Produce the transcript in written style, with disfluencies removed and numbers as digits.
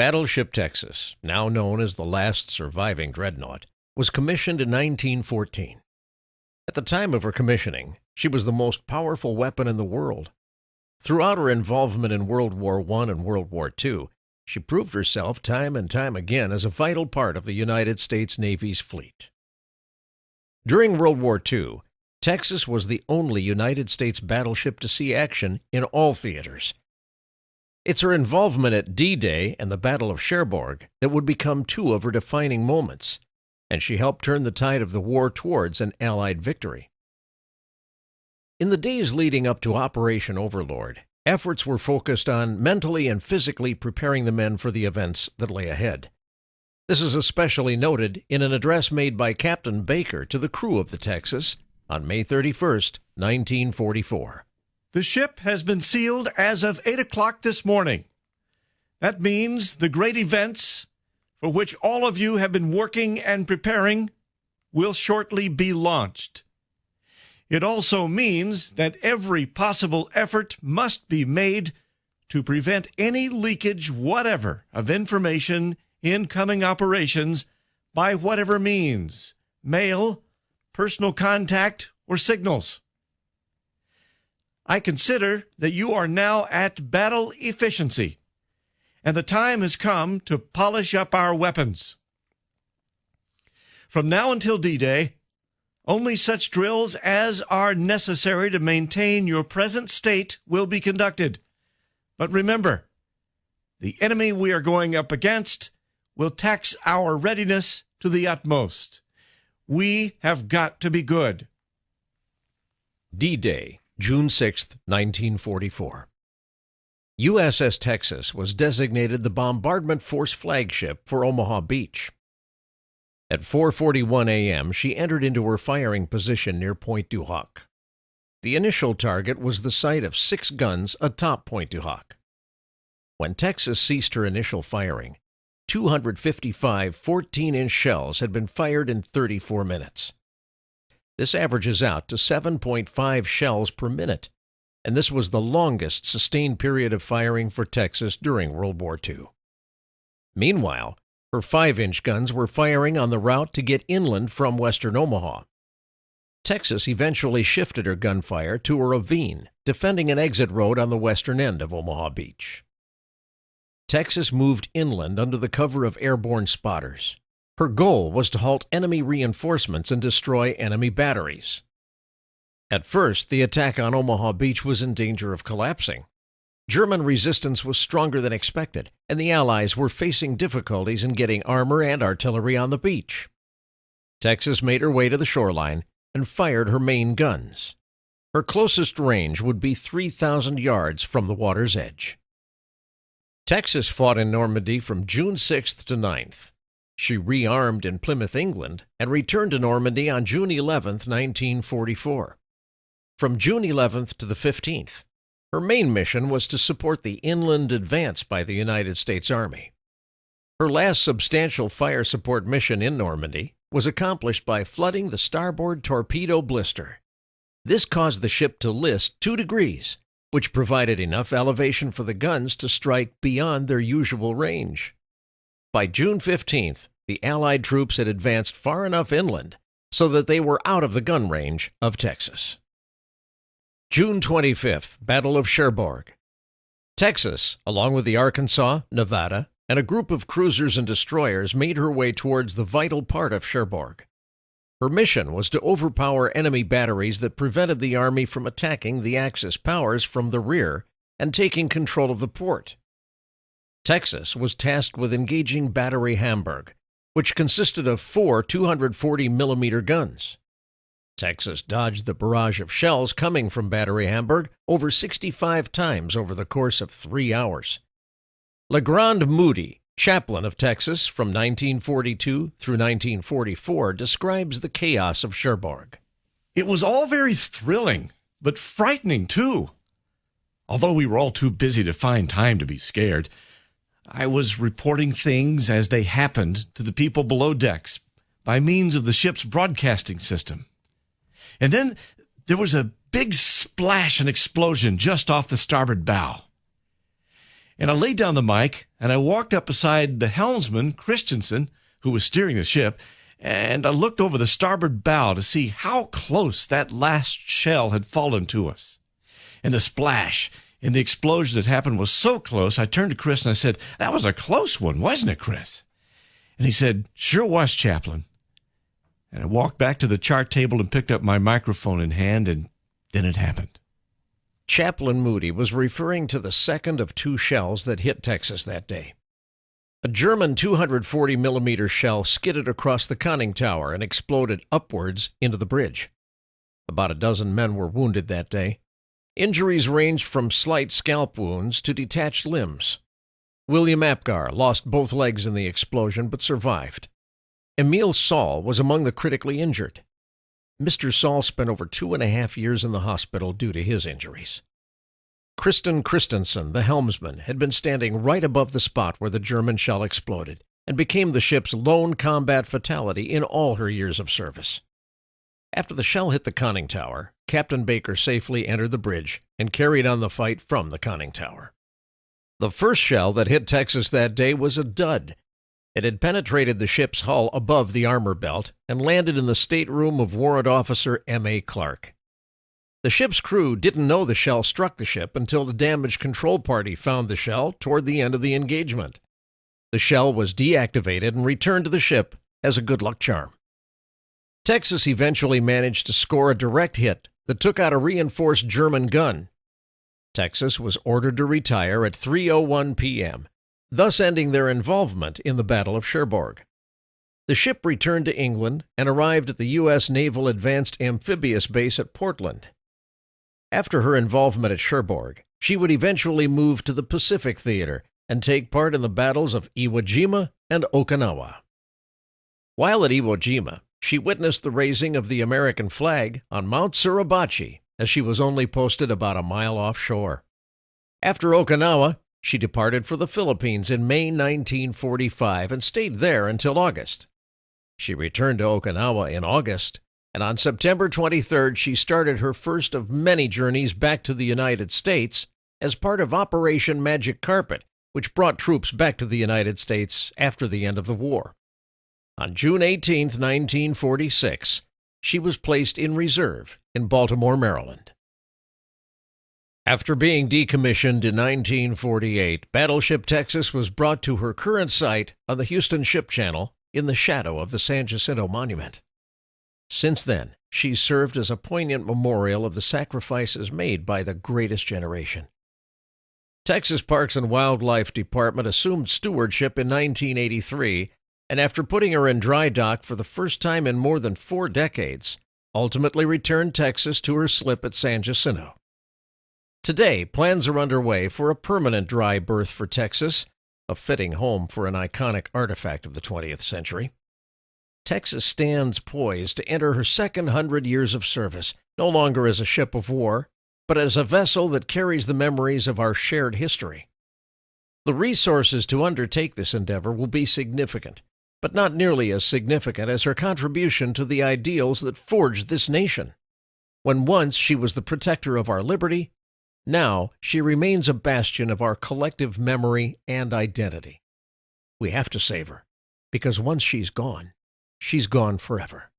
Battleship Texas, now known as the last surviving dreadnought, was commissioned in 1914. At the time of her commissioning, she was the most powerful weapon in the world. Throughout her involvement in World War I and World War II, she proved herself time and time again as a vital part of the United States Navy's fleet. During World War II, Texas was the only United States battleship to see action in all theaters. It's her involvement at D-Day and the Battle of Cherbourg that would become two of her defining moments, and she helped turn the tide of the war towards an Allied victory. In the days leading up to Operation Overlord, efforts were focused on mentally and physically preparing the men for the events that lay ahead. This is especially noted in an address made by Captain Baker to the crew of the Texas on May 31st, 1944. The ship has been sealed as of 8 o'clock this morning. That means the great events for which all of you have been working and preparing will shortly be launched. It also means that every possible effort must be made to prevent any leakage whatever of information in coming operations by whatever means, mail, personal contact, or signals. I consider that you are now at battle efficiency, and the time has come to polish up our weapons. From now until D-Day, only such drills as are necessary to maintain your present state will be conducted. But remember, the enemy we are going up against will tax our readiness to the utmost. We have got to be good. D-Day, June 6, 1944. USS Texas was designated the bombardment force flagship for Omaha Beach. At 4:41 a.m., she entered into her firing position near Point du Hoc. The initial target was the site of 6 guns atop Point du Hoc. When Texas ceased her initial firing, 255 14-inch shells had been fired in 34 minutes. This averages out to 7.5 shells per minute, and this was the longest sustained period of firing for Texas during World War II. Meanwhile, her 5-inch guns were firing on the route to get inland from western Omaha. Texas eventually shifted her gunfire to a ravine, defending an exit road on the western end of Omaha Beach. Texas moved inland under the cover of airborne spotters. Her goal was to halt enemy reinforcements and destroy enemy batteries. At first, the attack on Omaha Beach was in danger of collapsing. German resistance was stronger than expected, and the Allies were facing difficulties in getting armor and artillery on the beach. Texas made her way to the shoreline and fired her main guns. Her closest range would be 3,000 yards from the water's edge. Texas fought in Normandy from June 6th to 9th. She rearmed in Plymouth, England, and returned to Normandy on June 11, 1944. From June 11th to the 15th, her main mission was to support the inland advance by the United States Army. Her last substantial fire support mission in Normandy was accomplished by flooding the starboard torpedo blister. This caused the ship to list 2 degrees, which provided enough elevation for the guns to strike beyond their usual range. By June 15th, the Allied troops had advanced far enough inland so that they were out of the gun range of Texas. June 25th, Battle of Cherbourg. Texas, along with the Arkansas, Nevada, and a group of cruisers and destroyers, made her way towards the vital part of Cherbourg. Her mission was to overpower enemy batteries that prevented the Army from attacking the Axis powers from the rear and taking control of the port. Texas was tasked with engaging Battery Hamburg, which consisted of 4 240mm guns. Texas dodged the barrage of shells coming from Battery Hamburg over 65 times over the course of 3 hours. Legrand Moody, chaplain of Texas from 1942 through 1944, describes the chaos of Cherbourg. It was all very thrilling, but frightening too. Although we were all too busy to find time to be scared, I was reporting things as they happened to the people below decks by means of the ship's broadcasting system. And then there was a big splash and explosion just off the starboard bow. And I laid down the mic, and I walked up beside the helmsman, Christensen, who was steering the ship, and I looked over the starboard bow to see how close that last shell had fallen to us. And the splash and the explosion that happened was so close, I turned to Chris and I said, "That was a close one, wasn't it, Chris?" And he said, "Sure was, Chaplain." And I walked back to the chart table and picked up my microphone in hand, and then it happened. Chaplain Moody was referring to the second of two shells that hit Texas that day. A German 240-millimeter shell skidded across the conning tower and exploded upwards into the bridge. About a dozen men were wounded that day. Injuries ranged from slight scalp wounds to detached limbs. William Apgar lost both legs in the explosion but survived. Emil Saul was among the critically injured. Mr. Saul spent over 2.5 years in the hospital due to his injuries. Kristen Christensen, the helmsman, had been standing right above the spot where the German shell exploded and became the ship's lone combat fatality in all her years of service. After the shell hit the conning tower, Captain Baker safely entered the bridge and carried on the fight from the conning tower. The first shell that hit Texas that day was a dud. It had penetrated the ship's hull above the armor belt and landed in the stateroom of Warrant Officer M.A. Clark. The ship's crew didn't know the shell struck the ship until the damage control party found the shell toward the end of the engagement. The shell was deactivated and returned to the ship as a good luck charm. Texas eventually managed to score a direct hit that took out a reinforced German gun. Texas was ordered to retire at 3:01 p.m., thus ending their involvement in the Battle of Cherbourg. The ship returned to England and arrived at the U.S. Naval Advanced Amphibious Base at Portland. After her involvement at Cherbourg, she would eventually move to the Pacific Theater and take part in the battles of Iwo Jima and Okinawa. While at Iwo Jima, she witnessed the raising of the American flag on Mount Suribachi as she was only posted about a mile offshore. After Okinawa, she departed for the Philippines in May 1945 and stayed there until August. She returned to Okinawa in August, and on September 23rd she started her first of many journeys back to the United States as part of Operation Magic Carpet, which brought troops back to the United States after the end of the war. On June 18, 1946, she was placed in reserve in Baltimore, Maryland. After being decommissioned in 1948, Battleship Texas was brought to her current site on the Houston Ship Channel in the shadow of the San Jacinto Monument. Since then, she's served as a poignant memorial of the sacrifices made by the greatest generation. Texas Parks and Wildlife Department assumed stewardship in 1983, and after putting her in dry dock for the first time in more than 4 decades, ultimately returned Texas to her slip at San Jacinto. Today, plans are underway for a permanent dry berth for Texas, a fitting home for an iconic artifact of the 20th century. Texas stands poised to enter her second 100 years of service, no longer as a ship of war, but as a vessel that carries the memories of our shared history. The resources to undertake this endeavor will be significant, but not nearly as significant as her contribution to the ideals that forged this nation. When once she was the protector of our liberty, now she remains a bastion of our collective memory and identity. We have to save her, because once she's gone forever.